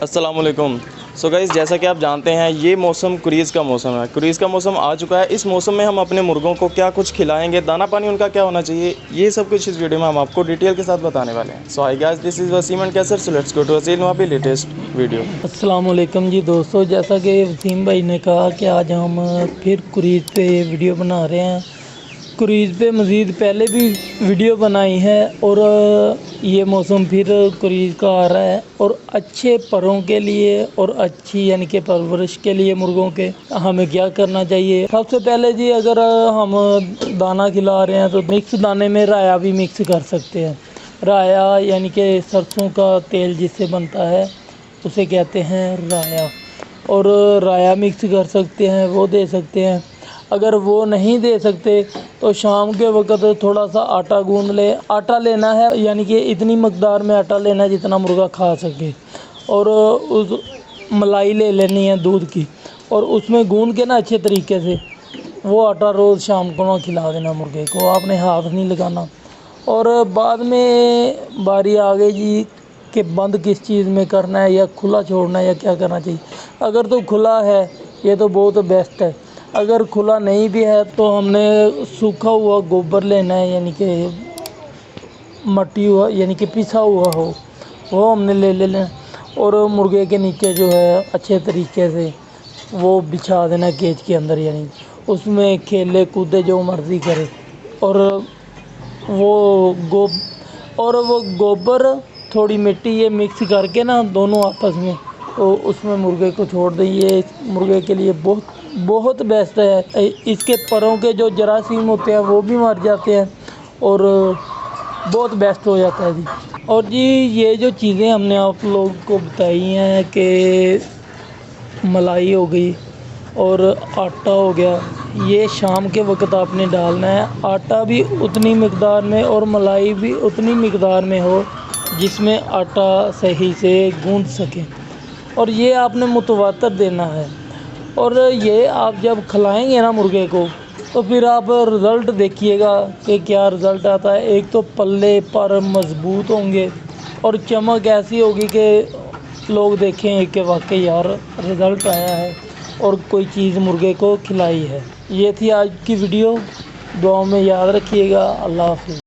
السلام علیکم. So guys, جیسا کہ آپ جانتے ہیں یہ موسم کریز کا موسم ہے. کریز کا موسم آ چکا ہے. اس موسم میں ہم اپنے مرغوں کو کیا کچھ کھلائیں گے، دانہ پانی ان کا کیا ہونا چاہیے، یہ سب کچھ اس ویڈیو میں ہم آپ کو ڈیٹیل کے ساتھ بتانے والے ہیں. So hi guys, this is Wasim and Qaiser. So let's go to Wasim Nawabi latest video. السلام علیکم جی دوستو، جیسا کہ وسیم بھائی نے کہا کہ آج ہم پھر کریز پہ ویڈیو بنا رہے ہیں. کریز پہ مزید پہلے بھی ویڈیو بنائی ہے اور یہ موسم پھر کریز کا آ رہا ہے. اور اچھے پروں کے لیے اور اچھی یعنی کہ پرورش کے لیے مرغوں کے ہمیں کیا کرنا چاہیے. سب سے پہلے جی، اگر ہم دانہ کھلا رہے ہیں تو مکس دانے میں رایا بھی مکس کر سکتے ہیں. رایا یعنی کہ سرسوں کا تیل جس سے بنتا ہے اسے کہتے ہیں رایا. اور رایا مکس کر سکتے ہیں، وہ دے سکتے ہیں. اگر وہ نہیں دے سکتے تو شام کے وقت تھوڑا سا آٹا گوندھ لے. آٹا لینا ہے یعنی کہ اتنی مقدار میں آٹا لینا ہے جتنا مرغا کھا سکے. اور اس ملائی لے لینی ہے دودھ کی، اور اس میں گوندھ کے نا اچھے طریقے سے وہ آٹا روز شام کو نہ کھلا دینا مرغے کو. آپ نے ہاتھ نہیں لگانا. اور بعد میں باری آ گئی جی کہ بند کس چیز میں کرنا ہے، یا کھلا چھوڑنا ہے، یا کیا کرنا چاہیے. اگر تو کھلا ہے یہ تو بہت بیسٹ ہے. اگر کھلا نہیں بھی ہے تو ہم نے سوکھا ہوا گوبر لینا ہے، یعنی کہ مٹی ہوا یعنی کہ پسا ہوا ہو وہ ہم نے لے لینا. اور مرغے کے نیچے جو ہے اچھے طریقے سے وہ بچھا دینا کیج کے اندر، یعنی اس میں کھیلے کودے جو مرضی کرے. اور وہ گوبر تھوڑی مٹی یہ مکس کر کے نا دونوں آپس میں تو اس میں مرغے کو چھوڑ دیں. یہ مرغے کے لیے بہت بیسٹ ہے. اس کے پروں کے جو جراثیم ہوتے ہیں وہ بھی مر جاتے ہیں اور بہت بیسٹ ہو جاتا ہے جی. اور جی یہ جو چیزیں ہم نے آپ لوگوں کو بتائی ہیں کہ ملائی ہو گئی اور آٹا ہو گیا، یہ شام کے وقت آپ نے ڈالنا ہے. آٹا بھی اتنی مقدار میں اور ملائی بھی اتنی مقدار میں ہو جس میں آٹا صحیح سے گوندھ سکے. اور یہ آپ نے متواتر دینا ہے. اور یہ آپ جب کھلائیں گے نا مرغے کو تو پھر آپ رزلٹ دیکھیے گا کہ کیا رزلٹ آتا ہے. ایک تو پلے پر مضبوط ہوں گے اور چمک ایسی ہوگی کہ لوگ دیکھیں گے کہ واقعی یار رزلٹ آیا ہے اور کوئی چیز مرغے کو کھلائی ہے. یہ تھی آج کی ویڈیو. دعاؤں میں یاد رکھیے گا. اللہ حافظ.